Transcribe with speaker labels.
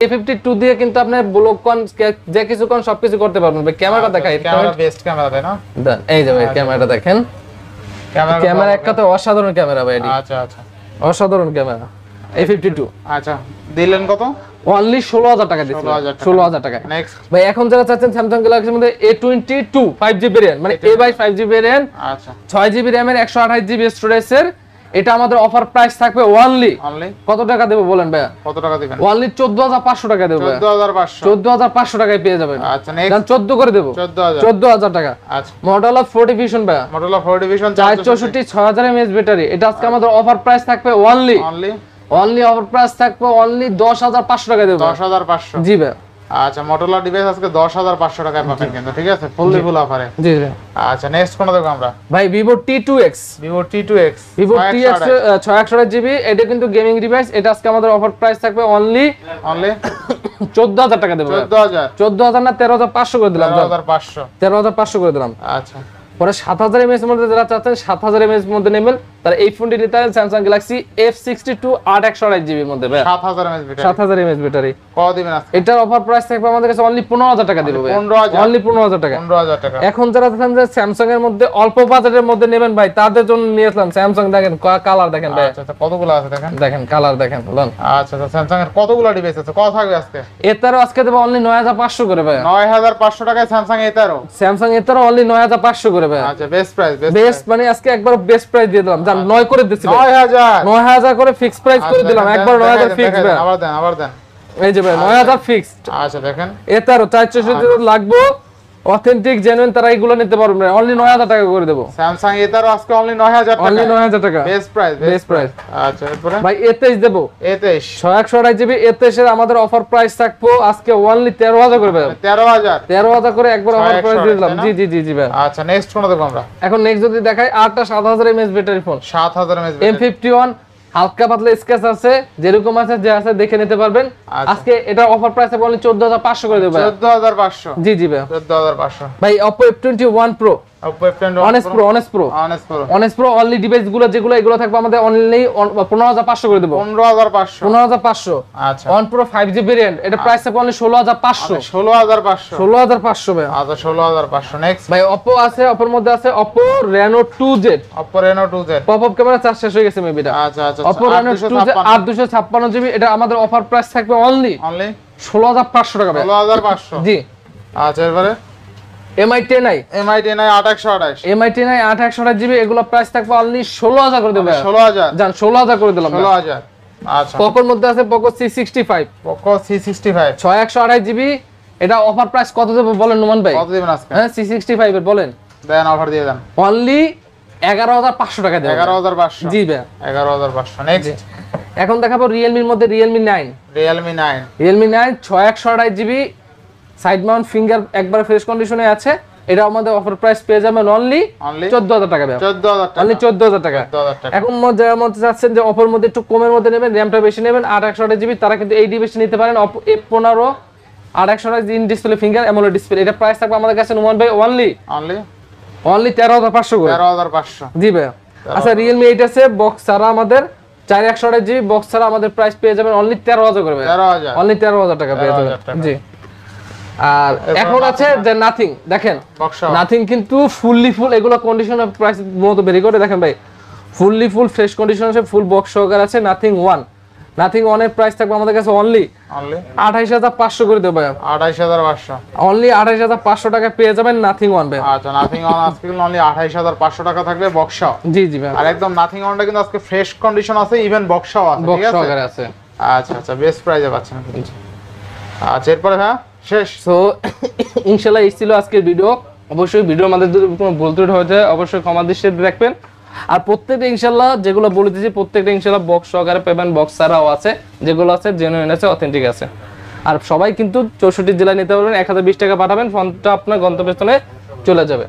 Speaker 1: A52 দিয়ে কিন্তু আপনি ব্লক কোন যে কিছু কোন সবকিছু করতে পারবেন ভাই। ক্যামেরা দেখাই,
Speaker 2: ক্যামেরা বেস্ট ক্যামেরা তাই না?
Speaker 1: দেন এই যে ভাই ক্যামেরাটা দেখেন, ক্যামেরা এক কথায় অসাধারণ ক্যামেরা ভাই এটি।
Speaker 2: আচ্ছা আচ্ছা,
Speaker 1: অসাধারণ ক্যামেরা A52।
Speaker 2: আচ্ছা দিলেন কত?
Speaker 1: অনলি 16000 টাকা দিচ্ছি, 16000 টাকা।
Speaker 2: নেক্সট
Speaker 1: ভাই এখন যারা চাচ্ছেন স্যামসাং গ্যালাক্সির মধ্যে A22 5G ভেরিয়েন্ট, মানে A/5G ভেরিয়েন্ট,
Speaker 2: আচ্ছা
Speaker 1: 6GB RAM এর 128GB স্টোরেজের, এটা আমাদের অফার প্রাইস থাকবে অনলি কত টাকা দেব বলেন ভাই?
Speaker 2: কত টাকা দিবেন?
Speaker 1: অনলি 14500 টাকা দেব ভাই।
Speaker 2: 14500
Speaker 1: টাকায় পেয়ে যাবেন।
Speaker 2: আচ্ছা নেক্সট
Speaker 1: 14 করে দেব, 14000 টাকা।
Speaker 2: আচ্ছা
Speaker 1: মডেল অফ 4 ডিভিশন ভাই,
Speaker 2: model of 4 division
Speaker 1: 464 6000 mAh battery. এটা আজকে আমাদের অফার প্রাইস থাকবে অনলি অফার প্রাইস থাকবে অনলি 10500 টাকা দেব।
Speaker 2: 10500
Speaker 1: জি ভাই।
Speaker 2: আচ্ছা মটোরোলা ডিভাইস আজকে 10500 টাকায় পাবেন কিন্তু, ঠিক আছে, ফুললি ফুল অফারে।
Speaker 1: জি জি।
Speaker 2: আচ্ছা নেক্সট কোন দেখব আমরা?
Speaker 1: ভাই Vivo T2X,
Speaker 2: Vivo T2X
Speaker 1: 6128GB, এটা কিন্তু গেমিং ডিভাইস। এটা আজকে আমাদের অফার প্রাইস থাকবে অনলি 14000 টাকা দেব। 14000 না 13500 করে দিলাম। 13500 করে দিলাম।
Speaker 2: আচ্ছা
Speaker 1: পরে 7000 mAh এর মধ্যে যারা চাচ্ছেন 7000 mAh এর মধ্যে নেবেন, তার এই ফোনটি নিতে হবে Samsung Galaxy F62 8128GB এর মধ্যে ভাই।
Speaker 2: 7000 mAh ব্যাটারি,
Speaker 1: 7000 mAh ব্যাটারি।
Speaker 2: কত দিবেন আজকে?
Speaker 1: এটার অফার প্রাইস থাকবে আমাদের কাছে অনলি 15000 টাকা দিব ভাই। অনলি 15000 টাকা।
Speaker 2: 15000 টাকা।
Speaker 1: এখন যারা চাচ্ছেন যে Samsung এর মধ্যে অল্প বাজেটের মধ্যে নেবেন ভাই, তাদের জন্য নিয়ে আসলাম Samsung। দেখেন কালার দেখেন ভাই।
Speaker 2: আচ্ছা আচ্ছা কতগুলো আছে দেখেন,
Speaker 1: দেখেন কালার দেখেন বলেন।
Speaker 2: আচ্ছা আচ্ছা Samsung এর কতগুলো ডিভাইস আছে, কত থাকবে আজকে?
Speaker 1: এটারও আজকে দেব অনলি 9500 করে ভাই।
Speaker 2: 9500 টাকায় Samsung এটারও,
Speaker 1: Samsung এটারও অনলি 9500 করে ভাই।
Speaker 2: আচ্ছা বেস্ট প্রাইস,
Speaker 1: বেস্ট মানে আজকে একবার বেস্ট প্রাইস দিয়ে দিলাম। জান 9 করে দিছি ভাই।
Speaker 2: 9000
Speaker 1: করে ফিক্স প্রাইস করে দিলাম একবার। 9000 ফিক্স ভাই।
Speaker 2: আবার দেন
Speaker 1: এই যে ভাই 9000 ফিক্সড।
Speaker 2: আচ্ছা দেখেন
Speaker 1: এটারও 464 লাগবে, অথেন্টিক জেনুইন, তারা এগুলো নিতে পারবে। অনলি 9000 টাকা করে দেব।
Speaker 2: Samsung এটারও আজকে অনলি 9000 টাকা,
Speaker 1: অনলি 9000 টাকা
Speaker 2: বেস্ট প্রাইস,
Speaker 1: বেস্ট প্রাইস।
Speaker 2: আচ্ছা এরপরে
Speaker 1: ভাই A23 দেব।
Speaker 2: A23
Speaker 1: 6128GB A23 এর আমাদের অফার প্রাইস থাকবো আজকে অনলি 13000 করে ভাই।
Speaker 2: 13000
Speaker 1: করে একবার অফার প্রাইস দিয়ে দিলাম। জি জি জি জি ভাই।
Speaker 2: আচ্ছা নেক্সট কোন দেখব আমরা?
Speaker 1: এখন নেক্সট যদি দেখাই 7000 mAh battery phone,
Speaker 2: 7000 mAh battery,
Speaker 1: M51 হালকা পাতলা স্কেচ আছে, যেরকম আছে যে আছে দেখে নিতে পারবেন। আজকে এটা অফার প্রাইস আছে অনলি 14500 করে দেব ভাই।
Speaker 2: 14500
Speaker 1: জি জি ভাই।
Speaker 2: 14500
Speaker 1: ভাই Oppo F21 Pro,
Speaker 2: Oppo F21
Speaker 1: Honest Pro only device গুলো যেগুলো এগুলো থাকবে আমাদের অনলি 15500 করে দেব। 15500।
Speaker 2: আচ্ছা
Speaker 1: One Pro 5G ভেরিয়েন্ট, এটা প্রাইস থাকবে অনলি 16500। 16500 ভাই।
Speaker 2: আচ্ছা 16500 নেক্সট
Speaker 1: ভাই Oppo আছে, Oppo এর মধ্যে আছে Oppo Reno 2Z। Pop up camera charge শেষ হয়ে গেছে মেবি এটা।
Speaker 2: আচ্ছা আচ্ছা
Speaker 1: Oppo Reno 2Z 8256GB, এটা আমাদের অফার প্রাইস থাকবে অনলি 16500 টাকা ভাই।
Speaker 2: 16500
Speaker 1: জি।
Speaker 2: আচ্ছা এবারে
Speaker 1: MI 10i
Speaker 2: 8128
Speaker 1: GB, এগুলো প্রাইস থাকবে অনলি 16000 করে দেব।
Speaker 2: 16000
Speaker 1: জান 16000 করে দিলাম।
Speaker 2: 16000। আচ্ছা
Speaker 1: Pocoর মধ্যে আছে Poco C65 6128GB, এটা অফার প্রাইস কত দেব বলেন নোমান ভাই?
Speaker 2: কত দিবেন আজকে?
Speaker 1: হ্যাঁ C65 এর বলেন।
Speaker 2: দেন অফার দিয়ে দেন।
Speaker 1: অনলি 11500 টাকা দেব।
Speaker 2: 11500।
Speaker 1: জি ভাই
Speaker 2: 11500 নেক্সট।
Speaker 1: এখন দেখাবো Realme এর মধ্যে Realme 9 6128GB, side Mount finger একবার ফ্রেশ কন্ডিশনে আছে। এটা আমাদের অফার প্রাইস পেয়ে যাবেন অনলি 14000 টাকা ভাই। 14000 টাকা। এখন যারা মধ্যে চাচ্ছেন যে অফার মধ্যে একটু কমের মধ্যে নেবেন, র‍্যামটা বেশি নেবেন 8128GB, তারা কিন্তু এই ডিভাইস নিতে পারেন। Oppo F15 8128 in display finger AMOLED display, এটা প্রাইস থাকবে আমাদের কাছে নোমান ভাই অনলি 13500 করে।
Speaker 2: 13500
Speaker 1: জি ভাই। আচ্ছা Realme 8 আছে বক্স ছাড়া আমাদের 4128GB, বক্স ছাড়া আমাদের প্রাইস পেয়ে যাবেন অনলি 13000 করে ভাই। অনলি 13000 টাকা পেয়ে যাবেন। জি। আর এখন আছে যে নাথিং, দেখেন নাথিং কিন্তু ফুললি ফুল, এগুলো কন্ডিশনের প্রাইস মতো বেরি করে। দেখেন ভাই ফুললি ফুল ফ্রেশ কন্ডিশন আছে, ফুল বক্স সহকারে আছে নাথিং 1। নাথিং 1 এর প্রাইস থাকবে আমাদের কাছে অনলি 28500 করে দেব ভাই।
Speaker 2: 28500
Speaker 1: অনলি 28500 টাকা পেয়ে যাবেন নাথিং 1 ভাই।
Speaker 2: আচ্ছা নাথিং 1 আজকে অনলি 28500 টাকা থাকবে বক্সও।
Speaker 1: জি জি ভাই।
Speaker 2: আর একদম নাথিং 1টা কিন্তু আজকে ফ্রেশ কন্ডিশন আছে, ইভেন বক্সও আছে, ঠিক আছে?
Speaker 1: বক্স সহকারে আছে।
Speaker 2: আচ্ছা আচ্ছা বেস্ট প্রাইসে পাচ্ছেন। আচ্ছা এরপরে হ্যাঁ শেষ।
Speaker 1: সো ইনশাআল্লাহ এই ছিল আজকের ভিডিও। অবশ্যই ভিডিও আমাদের যদি কোনো ভুল ত্রুটি হয়ে যায় অবশ্যই ক্ষমা দৃষ্টিতে দেখবেন। আর প্রত্যেকটা ইনশাআল্লাহ যেগুলো বলে দিয়েছি প্রত্যেকটা ইনশাআল্লাহ বক্স সহকারে পাবেন, বক্স ছাড়াও আছে, যেগুলো আছে জেনুইন আছে, অথেন্টিক আছে। আর সবাই কিন্তু 64 জেলায় নিতে পারবেন। 1020 টাকা পাঠাবেন, ফোনটা আপনার গন্তব্যস্থলে চলে যাবে।